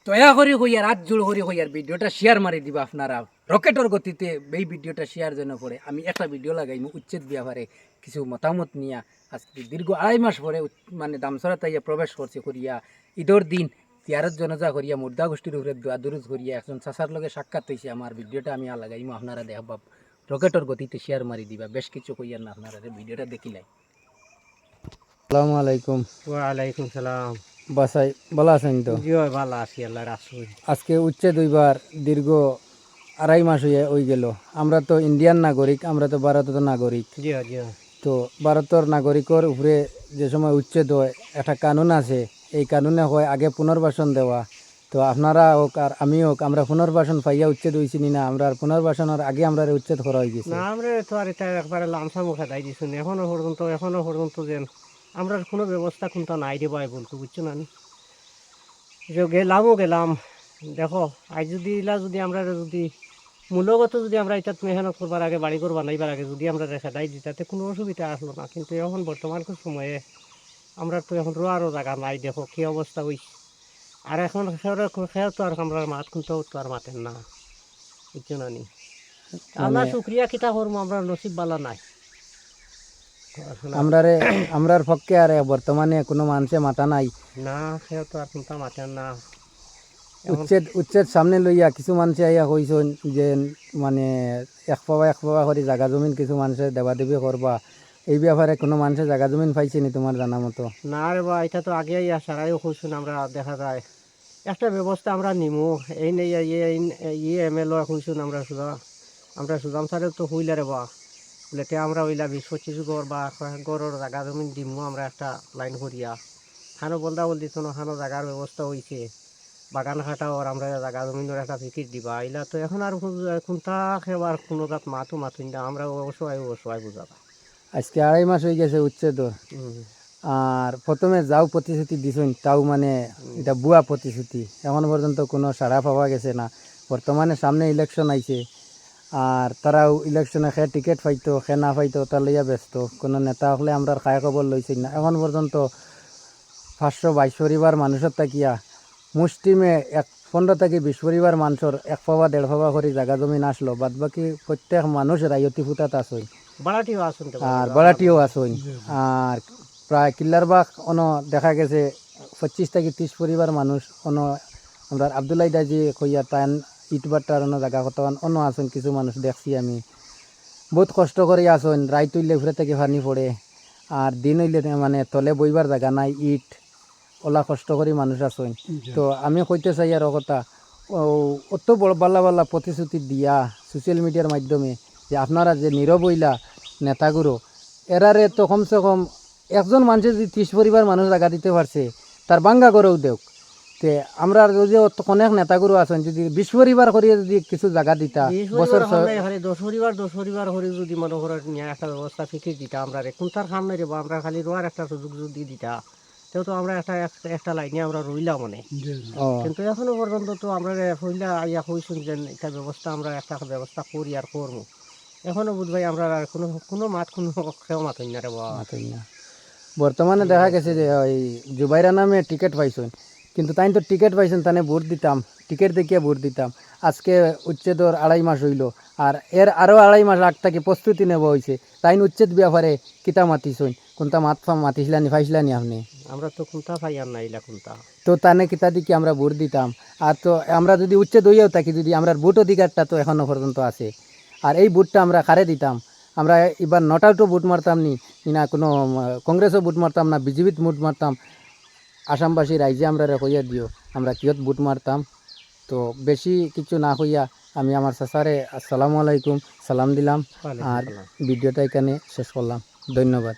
দয়া করে হইয়ার হাত জোড় করে হইয়ার ভিডিওটা শেয়ার মারি দিবা আপনারা রকেটের গতিতে এই ভিডিওটা শেয়ার যেন পড়ে আমি একটা ভিডিও লাগাই উচ্ছেদ ব্যাপারে কিছু মতামত নিয়া আজকে দীর্ঘ 2.5 মাস পরে মানে দামসরা তাইয়া প্রবেশ করছে করিয়া ঈদের দিন তিয়ারত জনজা করিয়া মুর্দা গোষ্ঠীর উপরে দোয়াদুরুজ করিয়া একজন চাচার লগে সাক্ষাৎ হয়েছে আমার ভিডিওটা আমি লাগাইমু আপনারা দেখবা রকেটের গতিতে শেয়ার মারি দিবা বেশ কিছু কইয়ার না আপনারা ভিডিওটা দেখিলাই। আসসালামু আলাইকুম। ওয়ালাইকুম সালাম। বাসাই ভালো আছেন তো? জি ভালো আছি, আল্লাহ রাসূল। আজকে উচ্ছেদ হইবার দীর্ঘ 2.5 মাস হয়ে গেল। আমরা তো ইন্ডিয়ান নাগরিক, আমরা তো ভারতের নাগরিক। জি জি। তো ভারতের নাগরিকের উপরে যে সময় উচ্ছেদ হয় একটা কানুন আছে, এই কানুনে হয় আগে পুনর্বাসন দেওয়া। তো আপনারা হোক আর আমি হোক আমরা পুনর্বাসন পাইয়া উচ্ছেদ হয়েছি না, আমরা পুনর্বাসনের আগে আমরা উচ্ছেদ করা হয়ে গেছে না আমরা তো আর এটা একবারে লামসা মুখে দাই দিছুন এখনো পর্যন্ত যেন আমরা কোনো ব্যবস্থা কোনটা নাই রে ভাই বলতো বুঝছো না যে গেলাম দেখো আজ যদি ইলা যদি আমরা যদি মূলগত যদি আমরা এটা মেহনত করবার আগে বাড়ি ঘর বানাইবার আগে যদি আমরা রেখা দাই দিই তাতে কোনো অসুবিধা আসলো না, কিন্তু এখন বর্তমান সময়ে আমরা তো এখন রোয়ারও জায়গা নাই, দেখো কী অবস্থা হইছে। আর এখন খেয়ে তো আর আমরা মাত কিন্তু তো আর মাতেন না বুঝছো না নি। আল্লাহ শুক্রিয়া কিতা করবো, আমরা নসিব বালা নাই আমরার পক্ষে আর বর্তমানে কোনো মানুষে মাথা নাই না, খেয়ে তো আর কোনটা মাতেন না। উচ্ছেদ সামনে লইয়া কিছু মানুষে আইয়া কইছেন যে মানে এক পাওয়া করে জায়গা জমিন কিছু মানুষের দেবাদেবী করবা, এই ব্যাপারে কোনো মানুষের জায়গা জমিন পাইছে নি তোমার জানা মতো? না রে বা, এটা তো আগে সারাইও খুঁজছেন আমরা, দেখা যায় একটা ব্যবস্থা আমরা নিমু এই নেই ইয়ে এমএলএ খুঁজছেন আমরা সুদাম সারেও তো হইলা রে বা বলে আমরা ওইলা 20-25 গড় বা গড়ের জায়গা জমিন দিমু আমরা একটা লাইন করিয়া হানো বলদা বল দিত না, হানো জায়গার ব্যবস্থা হয়েছে বাগান খাটাও আর আমরা জায়গা জমিনের একটা ফিকির দিবা এলা তো এখন আর কোনটা খেবার কোনো জাত মাতুন না, আমরা অবশ্যই বুঝাবা। আজকে 2.5 মাস হয়ে গেছে উচ্ছেদ, আর প্রথমে যাও প্রতিশ্রুতি দিছেন তাও মানে এটা বুয়া প্রতিশ্রুতি, এখন পর্যন্ত কোনো সাড়া পাওয়া গেছে না। বর্তমানে সামনে ইলেকশন আইছে আর তারাও ইলেকশনে খে টিকিট পাইতো খে না পাইতো তার লইয়া ব্যস্ত, কোনো নেতা হলে আমরা খায় খবর লইছেন না। এখন পর্যন্ত 522 পরিবার মানুষের তাকিয়া মুষ্টিমে 15 থেকে 20 পরিবার মানুষের 1 পাওয়া 1.5 পাওয়া করে জায়গা জমিন আসলো, বাদ বাকি প্রত্যেক মানুষ রায়তি ফুটাত আসই আর বাড়াটিও আসই। আর প্রায় কিল্লারবাগ অন দেখা গেছে 25 থেকে 30 পরিবার মানুষ অন আমরা আবদুল্লাই দাজি কইয়া তান ইটবাটার অন্য জায়গা কত অন্য আসেন কিছু মানুষ দেখছি আমি, বহুত কষ্ট করে আসেন, রায় তুললে ঘুরে থেকে পানি পড়ে আর দিন হইলে মানে তলে বইবার জায়গা নাই, ইট ওলা কষ্ট করে মানুষ আসেন। তো আমি কইতে চাই আর কথা অত বড় বাল্লা প্রতিশ্রুতি দিয়া সোশ্যাল মিডিয়ার মাধ্যমে যে আপনারা যে নীরব হইলা নেতাগুলো এরারে তো কমসে কম একজন মানুষের যদি 30 পরিবার মানুষ জায়গা দিতে পারছে তার বাঙ্গা করেও দেওক। তে আমরা যদি অনেক নেতাগুলো আছেন যদি 20 পরিবার করিয়ে যদি কিছু জায়গা দিতা বছর 10 পরিবার করে যদি মনে করার নিয়ে একটা ব্যবস্থা ফিকির দিতা আমরা কোনটার খাম নাই রে, আমরা খালি রোয়ার একটা সুযোগ যদি দিতা তেও তো আমরা একটা লাইনে আমরা রইলাম মানে। কিন্তু এখনো পর্যন্ত তো আমরা হইলা আইয়া কইছুন যে এটা ব্যবস্থা আমরা একটা ব্যবস্থা করি আর করবো, এখনো বুঝ ভাই আমরা আর কোনো মাত কোনো খেও মাত হই না রে বাবা। বর্তমানে দেখা গেছে যে ওই জুবাইরা নামে টিকিট পাইছেন, কিন্তু তাই তো টিকিট পাইছেন তানে ভোট দিতাম, টিকিট দেখিয়ে ভোট দিতাম। আজকে উচ্ছেদর 2.5 মাস হইল আর এর আরও 2.5 মাস আগ থেকে প্রস্তুতি নেব হয়েছে, তাই উচ্ছেদ ব্যাপারে কিতা মাতিছেন কোনটা মাতিছিলানি পাইছিলানি আপনি? আমরা তো কোনটা পাই আর নাইলা কোনটা তো তানে কিতা দিকে আমরা ভোট দিতাম। আর তো আমরা যদি উচ্ছেদ হইয়াও থাকি যদি আমরা ভোট অধিকারটা তো এখনও পর্যন্ত আছে, আর এই ভোটটা আমরা কারে দিতাম? আমরা এবার নট আউটও ভোট মারতাম না কোনো কংগ্রেসও ভোট মারতাম না, বিজেপিত ভোট মারতাম। আসামবাসী রাইজে আমরা কইয়া দিও আমরা কিয়ত ভোট মারতাম। তো বেশি কিছু না কইয়া আমি আমার চাচারে আসসালামু আলাইকুম সালাম দিলাম আর ভিডিওটা এখানে শেষ করলাম। ধন্যবাদ।